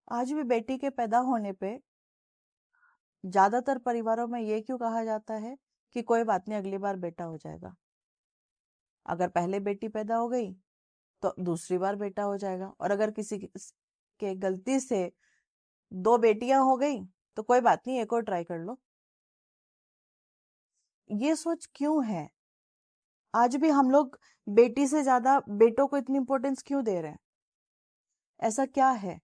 आज भी बेटी के पैदा होने पे ज्यादातर परिवारों में ये क्यों कहा जाता है कि कोई बात नहीं, अगली बार बेटा हो जाएगा। अगर पहले बेटी पैदा हो गई तो दूसरी बार बेटा हो जाएगा, और अगर किसी के गलती से दो बेटियां हो गई तो कोई बात नहीं, एक और ट्राई कर लो। ये सोच क्यों है? आज भी हम लोग बेटी से ज्यादा बेटों को इतनी इंपॉर्टेंस क्यों दे रहे हैं? ऐसा क्या है?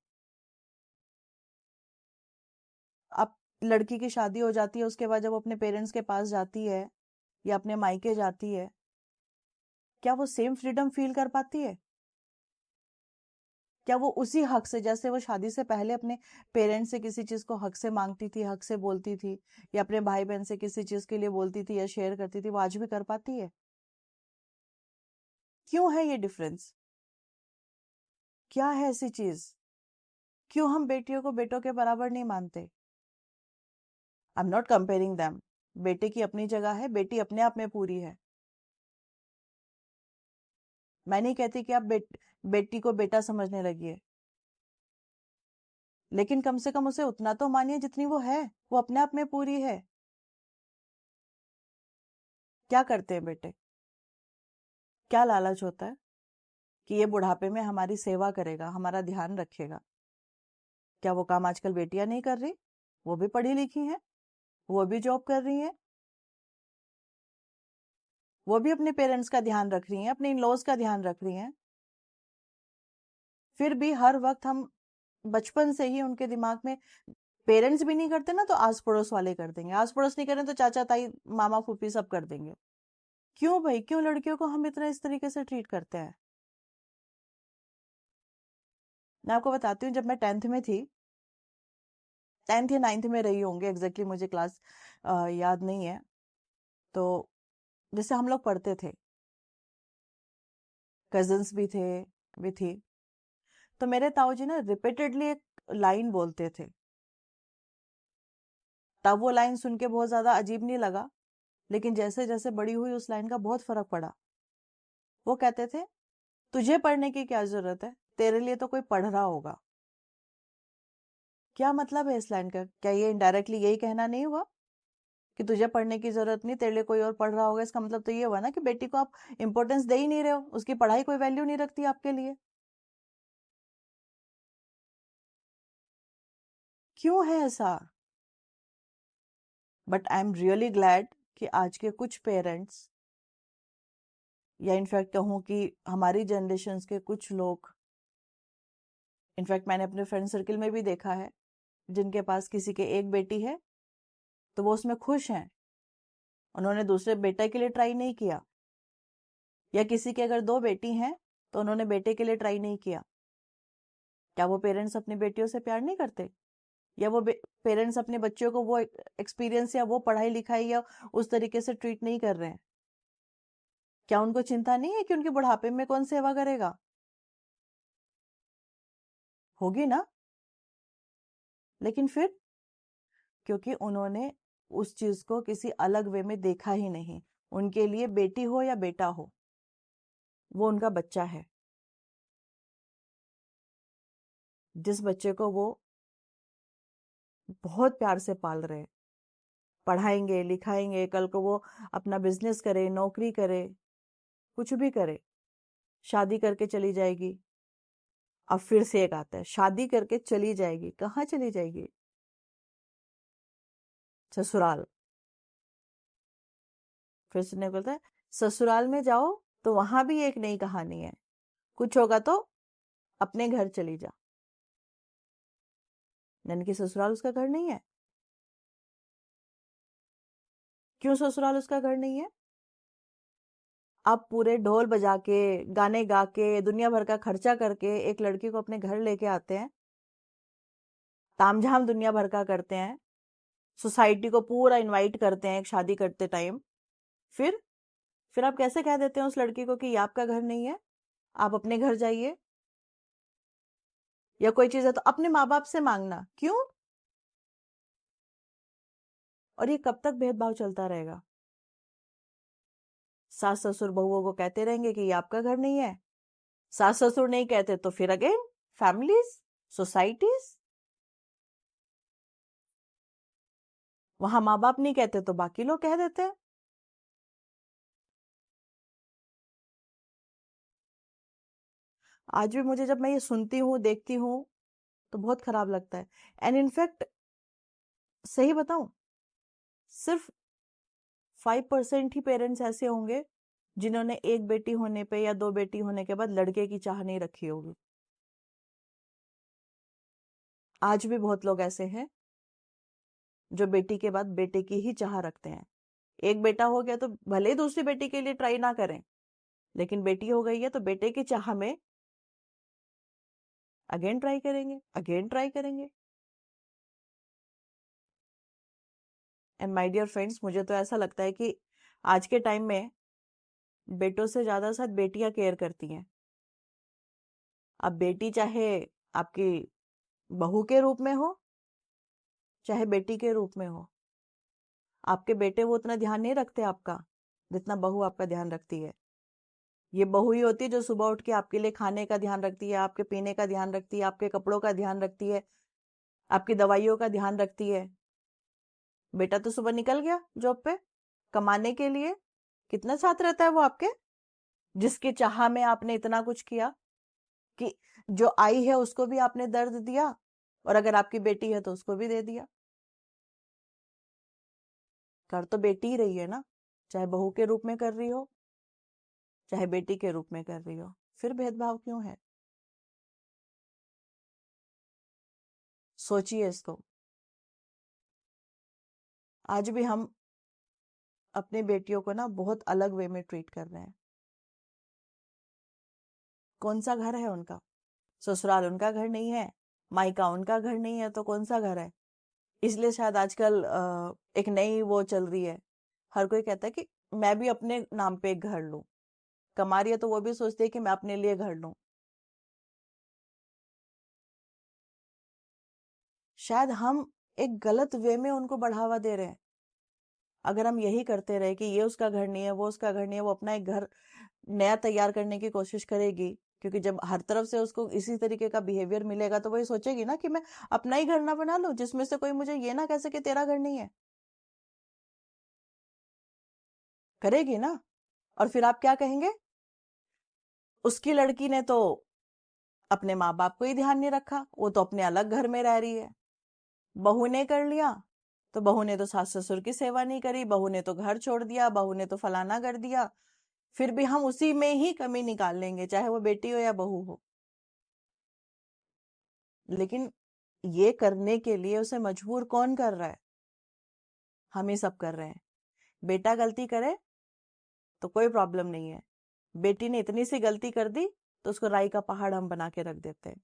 अब लड़की की शादी हो जाती है, उसके बाद जब वो अपने पेरेंट्स के पास जाती है या अपने मायके जाती है, क्या वो सेम फ्रीडम फील कर पाती है? क्या वो उसी हक से, जैसे वो शादी से पहले अपने पेरेंट्स से किसी चीज को हक से मांगती थी, हक से बोलती थी, या अपने भाई बहन से किसी चीज के लिए बोलती थी या शेयर करती थी, वो आज भी कर पाती है? क्यों है ये डिफरेंस? क्या है ऐसी चीज? क्यों हम बेटियों को बेटों के बराबर नहीं मानते? I am not comparing them. बेटे की अपनी जगह है, बेटी अपने आप में पूरी है। मैं नहीं कहती कि आप बेटी को बेटा समझने लगी है, लेकिन कम से कम उसे उतना तो मानिए जितनी वो है। वो अपने आप में पूरी है। क्या करते हैं बेटे? क्या लालच होता है कि ये बुढ़ापे में हमारी सेवा करेगा, हमारा ध्यान रखेगा? क्या वो काम आजकल बेटियां नहीं कर रही? वो भी पढ़ी लिखी हैं, वो भी जॉब कर रही हैं, वो भी अपने पेरेंट्स का ध्यान रख रही हैं, अपने इन लॉज का ध्यान रख रही हैं। फिर भी हर वक्त हम बचपन से ही उनके दिमाग में, पेरेंट्स भी नहीं करते ना तो आस पड़ोस वाले कर देंगे, आस पड़ोस नहीं करें तो चाचा ताई मामा फूफी सब कर देंगे। क्यों भाई, क्यों लड़कियों को हम इतना इस तरीके से ट्रीट करते हैं? मैं आपको बताती हूँ, जब मैं 10th में थी, 10th या 9th में रही होंगे, एग्जैक्टली मुझे क्लास याद नहीं है। तो जैसे हम लोग पढ़ते थे, कजन्स भी थे, भी थी, तो मेरे ताऊ जी ना रिपीटेडली एक लाइन बोलते थे। तब वो लाइन सुन के बहुत ज्यादा अजीब नहीं लगा, लेकिन जैसे जैसे बड़ी हुई उस लाइन का बहुत फर्क पड़ा। वो कहते थे, तुझे पढ़ने की क्या जरूरत है, तेरे लिए तो कोई पढ़ रहा होगा। क्या मतलब है इस लाइन का? क्या ये इनडायरेक्टली यही कहना नहीं हुआ कि तुझे पढ़ने की जरूरत नहीं, तेरे लिए कोई और पढ़ रहा होगा? इसका मतलब तो ये हुआ ना कि बेटी को आप इंपॉर्टेंस दे ही नहीं रहे हो, उसकी पढ़ाई कोई वैल्यू नहीं रखती आपके लिए। क्यों है ऐसा? But I am really glad कि आज के कुछ पेरेंट्स, या इनफैक्ट कहूँ कि हमारी जनरेशन के कुछ लोग, इनफैक्ट मैंने अपने फ्रेंड सर्कल में भी देखा है, जिनके पास किसी के एक बेटी है तो वो उसमें खुश हैं, उन्होंने दूसरे बेटे के लिए ट्राई नहीं किया। या किसी के अगर दो बेटी हैं तो उन्होंने बेटे के लिए ट्राई नहीं किया। क्या वो पेरेंट्स अपनी बेटियों से प्यार नहीं करते? या वो पेरेंट्स अपने बच्चों को वो एक्सपीरियंस या वो पढ़ाई लिखाई या उस तरीके से ट्रीट नहीं कर रहे हैं? क्या उनको चिंता नहीं है कि उनके बुढ़ापे में कौन सेवा करेगा? होगी ना। लेकिन फिर, क्योंकि उन्होंने उस चीज को किसी अलग वे में देखा ही नहीं। उनके लिए बेटी हो या बेटा हो, वो उनका बच्चा है। जिस बच्चे को वो बहुत प्यार से पाल रहे हैं, पढ़ाएंगे लिखाएंगे, कल को वो अपना बिजनेस करे, नौकरी करे, कुछ भी करे, शादी करके चली जाएगी। अब फिर से एक आता है, शादी करके चली जाएगी, कहाँ चली जाएगी? ससुराल। फिर सुनने को बोलता है, ससुराल में जाओ तो वहां भी एक नई कहानी है, कुछ होगा तो अपने घर चली जा। यानी कि ससुराल उसका घर नहीं है। क्यों ससुराल उसका घर नहीं है? आप पूरे ढोल बजा के, गाने गा के, दुनिया भर का खर्चा करके एक लड़की को अपने घर लेके आते हैं, तामझाम दुनिया भर का करते हैं, सोसाइटी को पूरा इनवाइट करते हैं एक शादी करते टाइम। फिर फिर आप कैसे कह देते हैं उस लड़की को कि ये आपका घर नहीं है, आप अपने घर जाइए? या कोई चीज है तो अपने माँ बाप से मांगना, क्यों? और ये कब तक भेदभाव चलता रहेगा? सास ससुर बहुओं को कहते रहेंगे कि ये आपका घर नहीं है, सास ससुर नहीं कहते तो फिर अगेन फैमिलीज, सोसाइटीज। वहां माँ बाप नहीं कहते तो बाकी लोग कह देते हैं। आज भी मुझे जब मैं ये सुनती हूँ, देखती हूँ, तो बहुत खराब लगता है। एंड इनफैक्ट सही बताऊं, सिर्फ 5% ही पेरेंट्स ऐसे होंगे जिन्होंने एक बेटी होने पे या दो बेटी होने के बाद लड़के की चाह नहीं रखी होगी। आज भी बहुत लोग ऐसे हैं जो बेटी के बाद बेटे की ही चाह रखते हैं। एक बेटा हो गया तो भले ही दूसरी बेटी के लिए ट्राई ना करें, लेकिन बेटी हो गई है तो बेटे की चाह में अगेन ट्राई करेंगे, अगेन ट्राई करेंगे। एंड माय डियर फ्रेंड्स, मुझे तो ऐसा लगता है कि आज के टाइम में बेटों से ज्यादा शायद बेटियां केयर करती हैं। अब बेटी चाहे आपकी बहू के रूप में हो, चाहे बेटी के रूप में हो, आपके बेटे वो उतना ध्यान नहीं रखते आपका जितना बहू आपका ध्यान रखती है। ये बहू ही होती है जो सुबह उठ के आपके लिए खाने का ध्यान रखती है, आपके पीने का ध्यान रखती है, आपके कपड़ों का ध्यान रखती है, आपकी दवाइयों का ध्यान रखती है। बेटा तो सुबह निकल गया जॉब पे कमाने के लिए, कितना साथ रहता है वो आपके, जिसकी चाह में आपने इतना कुछ किया कि जो आई है उसको भी आपने दर्द दिया, और अगर आपकी बेटी है तो उसको भी दे दिया। कर तो बेटी ही रही है ना, चाहे बहू के रूप में कर रही हो, चाहे बेटी के रूप में कर रही हो, फिर भेदभाव क्यों है? सोचिए इसको। आज भी हम अपनी बेटियों को ना बहुत अलग वे में ट्रीट कर रहे हैं। कौन सा घर है उनका? ससुराल उनका घर नहीं है, मायका उनका घर नहीं है, तो कौन सा घर है? इसलिए शायद आजकल एक नई वो चल रही है, हर कोई कहता है कि मैं भी अपने नाम पे एक घर लूं। कमा रही है तो वो भी सोचती है कि मैं अपने लिए घर लूं। शायद हम एक गलत वे में उनको बढ़ावा दे रहे हैं। अगर हम यही करते रहे कि ये उसका घर नहीं है, वो उसका घर नहीं है, वो अपना एक घर नया तैयार करने की कोशिश करेगी, क्योंकि जब हर तरफ से उसको इसी तरीके का बिहेवियर मिलेगा तो वही सोचेगी ना कि मैं अपना ही घर ना बना लूं जिसमें से कोई मुझे ये ना कह सके तेरा घर नहीं है। करेगी ना। और फिर आप क्या कहेंगे? उसकी लड़की ने तो अपने माँ बाप को ही ध्यान नहीं रखा, वो तो अपने अलग घर में रह रही है। बहू ने कर लिया तो बहू ने तो सास ससुर की सेवा नहीं करी, बहू ने तो घर छोड़ दिया, बहू ने तो फलाना कर दिया। फिर भी हम उसी में ही कमी निकाल लेंगे, चाहे वो बेटी हो या बहू हो। लेकिन ये करने के लिए उसे मजबूर कौन कर रहा है? हम ही सब कर रहे हैं। बेटा गलती करे तो कोई प्रॉब्लम नहीं है, बेटी ने इतनी सी गलती कर दी तो उसको राई का पहाड़ हम बना के रख देते हैं।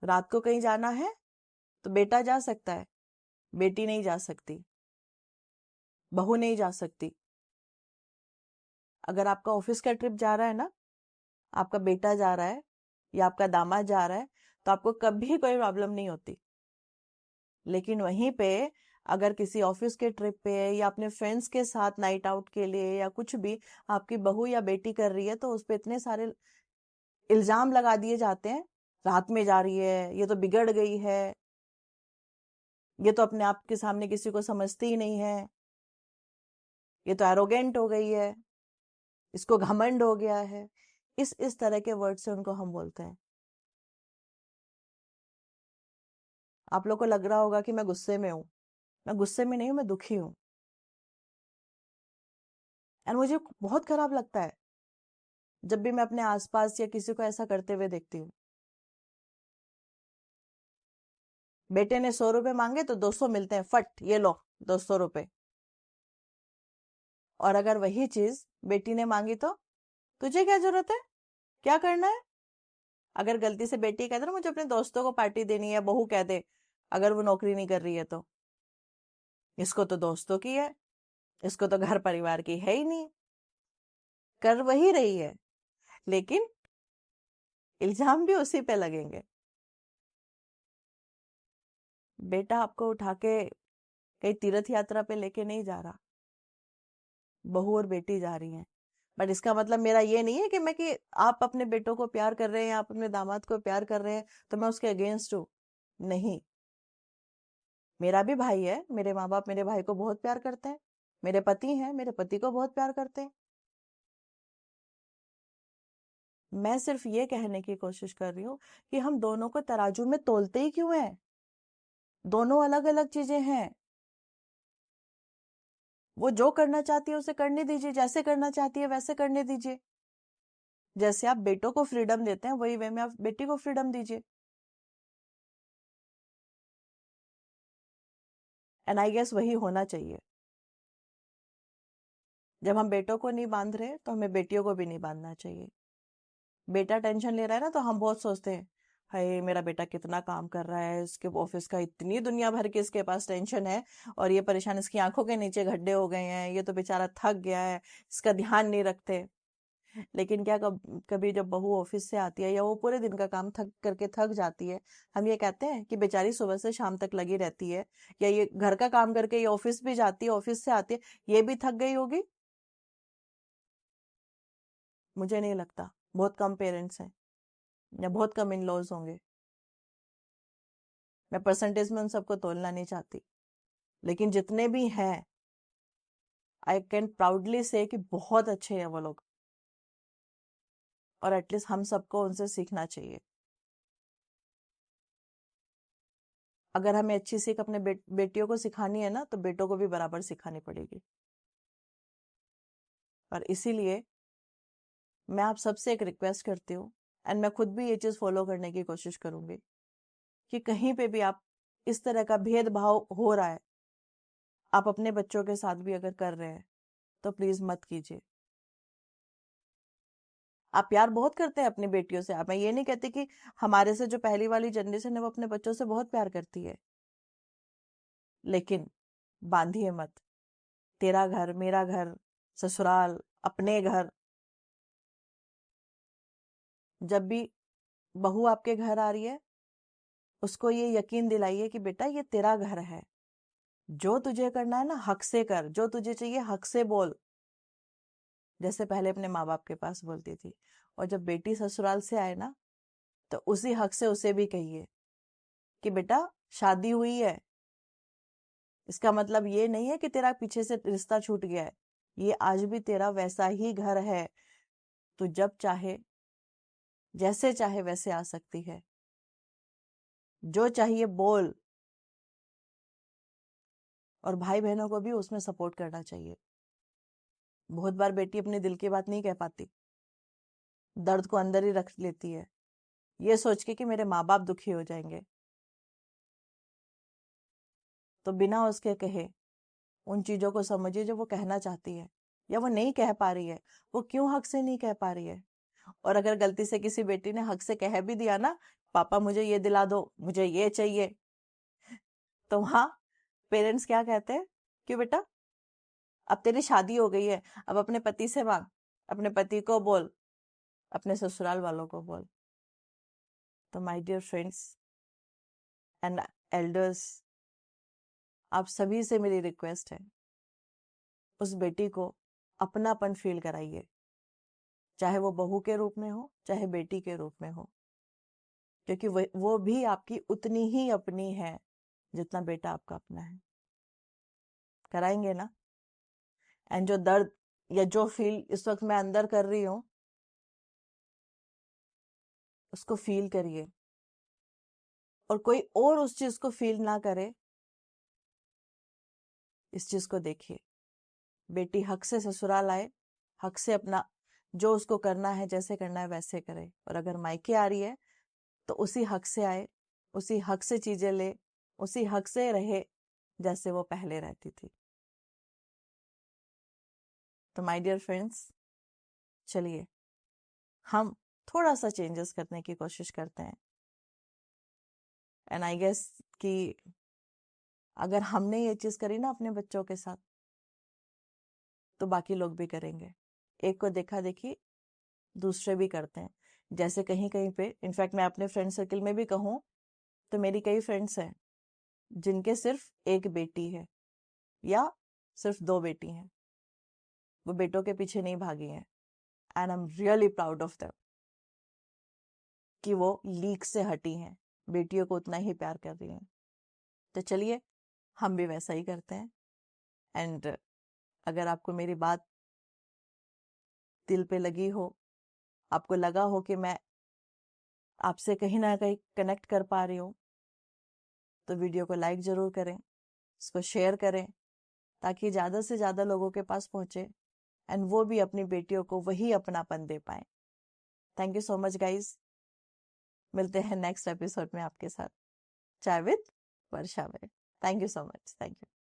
रात को कहीं जाना है तो बेटा जा सकता है, बेटी नहीं जा सकती, बहू नहीं जा सकती। अगर आपका ऑफिस का ट्रिप जा रहा है ना, आपका बेटा जा रहा है या आपका दामाद जा रहा है, तो आपको कभी कोई प्रॉब्लम नहीं होती। लेकिन वहीं पे अगर किसी ऑफिस के ट्रिप पे या अपने फ्रेंड्स के साथ नाइट आउट के लिए या कुछ भी आपकी बहू या बेटी कर रही है, तो उस पे इतने सारे इल्जाम लगा दिए जाते हैं। रात में जा रही है, ये तो बिगड़ गई है, ये तो अपने आप के सामने किसी को समझती ही नहीं है, ये तो एरोगेंट हो गई है, इसको घमंड हो गया है। इस तरह के वर्ड से उनको हम बोलते हैं। आप लोग को लग रहा होगा कि मैं गुस्से में हूं। मैं गुस्से में नहीं हूं, मैं दुखी हूं। एंड मुझे बहुत खराब लगता है जब भी मैं अपने आसपास या किसी को ऐसा करते हुए देखती हूँ। बेटे ने 100 रुपए मांगे तो 200 मिलते हैं, फट ये लो 200 रुपए। और अगर वही चीज बेटी ने मांगी तो तुझे क्या जरूरत है, क्या करना है? अगर गलती से बेटी कहते ना मुझे अपने दोस्तों को पार्टी देनी है, बहू कह दे अगर वो नौकरी नहीं कर रही है तो इसको तो दोस्तों की है, इसको तो घर परिवार की है ही नहीं। कर वही रही है, लेकिन इल्जाम भी उसी पे लगेंगे। बेटा आपको उठा के कहीं तीर्थ यात्रा पे लेके नहीं जा रहा, बहू और बेटी जा रही हैं। बट इसका मतलब मेरा ये नहीं है कि मैं कि आप अपने बेटों को प्यार कर रहे हैं, आप अपने दामाद को प्यार कर रहे हैं तो मैं उसके अगेंस्ट हूँ। नहीं, मेरा भी भाई है, मेरे माँ बाप मेरे भाई को बहुत प्यार करते हैं, मेरे पति हैं, मेरे पति को बहुत प्यार करते हैं। मैं सिर्फ ये कहने की कोशिश कर रही हूँ कि हम दोनों को तराजू में तोलते ही क्यों हैं? दोनों अलग अलग चीजें हैं। वो जो करना चाहती है उसे करने दीजिए, जैसे करना चाहती है वैसे करने दीजिए। जैसे आप बेटों को फ्रीडम देते हैं वही वे में आप बेटी को फ्रीडम दीजिए। एंड आई गेस वही होना चाहिए। जब हम बेटों को नहीं बांध रहे तो हमें बेटियों को भी नहीं बांधना चाहिए। बेटा टेंशन ले रहा है ना तो हम बहुत सोचते हैं, हाय मेरा बेटा कितना काम कर रहा है, इसके ऑफिस का इतनी दुनिया भर के इसके पास टेंशन है, और ये परेशान, इसकी आंखों के नीचे गड्ढे हो गए हैं, ये तो बेचारा थक गया है, इसका ध्यान नहीं रखते। लेकिन क्या कभी जब बहू ऑफिस से आती है या वो पूरे दिन का काम थक करके थक जाती है, हम ये कहते हैं कि बेचारी सुबह से शाम तक लगी रहती है, या ये घर का काम करके ये ऑफिस भी जाती है, ऑफिस से आती है, ये भी थक गई होगी? मुझे नहीं लगता। बहुत कम पेरेंट्स हैं, या बहुत कम इन लॉज होंगे। मैं परसेंटेज में उन सबको तोलना नहीं चाहती, लेकिन जितने भी हैं आई कैन प्राउडली से कि बहुत अच्छे हैं वो लोग, और एटलीस्ट हम सबको उनसे सीखना चाहिए। अगर हमें अच्छी सीख अपने बेटियों को सिखानी है ना, तो बेटों को भी बराबर सिखानी पड़ेगी। और इसीलिए मैं आप सबसे एक रिक्वेस्ट करती हूँ, एंड मैं खुद भी ये चीज फॉलो करने की कोशिश करूंगी, कि कहीं पे भी आप इस तरह का भेदभाव हो रहा है, आप अपने बच्चों के साथ भी अगर कर रहे हैं, तो प्लीज मत कीजिए। आप प्यार बहुत करते हैं अपनी बेटियों से, मैं ये नहीं कहती कि हमारे से जो पहली वाली जनरेशन है वो अपने बच्चों से बहुत प्यार करती है, लेकिन बांधिए मत। तेरा घर, मेरा घर, ससुराल, अपने घर। जब भी बहू आपके घर आ रही है, उसको ये यकीन दिलाइए कि बेटा ये तेरा घर है, जो तुझे करना है ना हक से कर, जो तुझे चाहिए हक से बोल, जैसे पहले अपने माँ बाप के पास बोलती थी। और जब बेटी ससुराल से आए ना, तो उसी हक से उसे भी कहिए कि बेटा शादी हुई है, इसका मतलब ये नहीं है कि तेरा पीछे से रिश्ता छूट गया है, ये आज भी तेरा वैसा ही घर है। तू जब चाहे, जैसे चाहे वैसे आ सकती है, जो चाहिए बोल। और भाई बहनों को भी उसमें सपोर्ट करना चाहिए। बहुत बार बेटी अपने दिल की बात नहीं कह पाती, दर्द को अंदर ही रख लेती है, ये सोच के कि मेरे माँ बाप दुखी हो जाएंगे। तो बिना उसके कहे उन चीजों को समझिए जो वो कहना चाहती है, या वो नहीं कह पा रही है, वो क्यों हक से नहीं कह पा रही है। और अगर गलती से किसी बेटी ने हक से कह भी दिया ना, पापा मुझे ये दिला दो, मुझे ये चाहिए, तो वहां पेरेंट्स क्या कहते हैं, क्यों बेटा, अब तेरी शादी हो गई है, अब अपने पति से मांग, अपने पति को बोल, अपने ससुराल वालों को बोल। तो my dear friends and elders, आप सभी से मेरी रिक्वेस्ट है, उस बेटी को अपनापन फील कराइए, चाहे वो बहू के रूप में हो, चाहे बेटी के रूप में हो, क्योंकि वो भी आपकी उतनी ही अपनी है जितना बेटा आपका अपना है। कराएंगे ना? एंड जो दर्द या जो फील इस वक्त मैं अंदर कर रही हूँ, उसको फील करिए, और कोई और उस चीज को फील ना करे, इस चीज को देखिए। बेटी हक से ससुराल आए, हक से अपना जो उसको करना है, जैसे करना है वैसे करे, और अगर मायके आ रही है तो उसी हक से आए, उसी हक से चीजें ले, उसी हक से रहे जैसे वो पहले रहती थी। तो माय डियर फ्रेंड्स, चलिए हम थोड़ा सा चेंजेस करने की कोशिश करते हैं। एंड आई गेस कि अगर हमने ये चीज करी ना अपने बच्चों के साथ, तो बाकी लोग भी करेंगे। एक को देखा देखी दूसरे भी करते हैं। जैसे कहीं कहीं पे, इनफैक्ट मैं अपने फ्रेंड सर्कल में भी कहूँ, तो मेरी कई फ्रेंड्स हैं जिनके सिर्फ एक बेटी है, या सिर्फ दो बेटी हैं। वो बेटों के पीछे नहीं भागी हैं, and I am really proud of them कि वो लीक से हटी हैं, बेटियों को उतना ही प्यार कर रही हैं। तो चलिए हम भी वैसा ही करते हैं। एंड अगर आपको मेरी बात दिल पे लगी हो, आपको लगा हो कि मैं आपसे कहीं ना कहीं कनेक्ट कर पा रही हूँ, तो वीडियो को लाइक जरूर करें, इसको शेयर करें, ताकि ज़्यादा से ज़्यादा लोगों के पास पहुंचे एंड वो भी अपनी बेटियों को वही अपनापन दे पाए। Thank you so much guys. मिलते हैं नेक्स्ट एपिसोड में आपके साथ, चाय विद वर्षा में। Thank you so much. Thank you.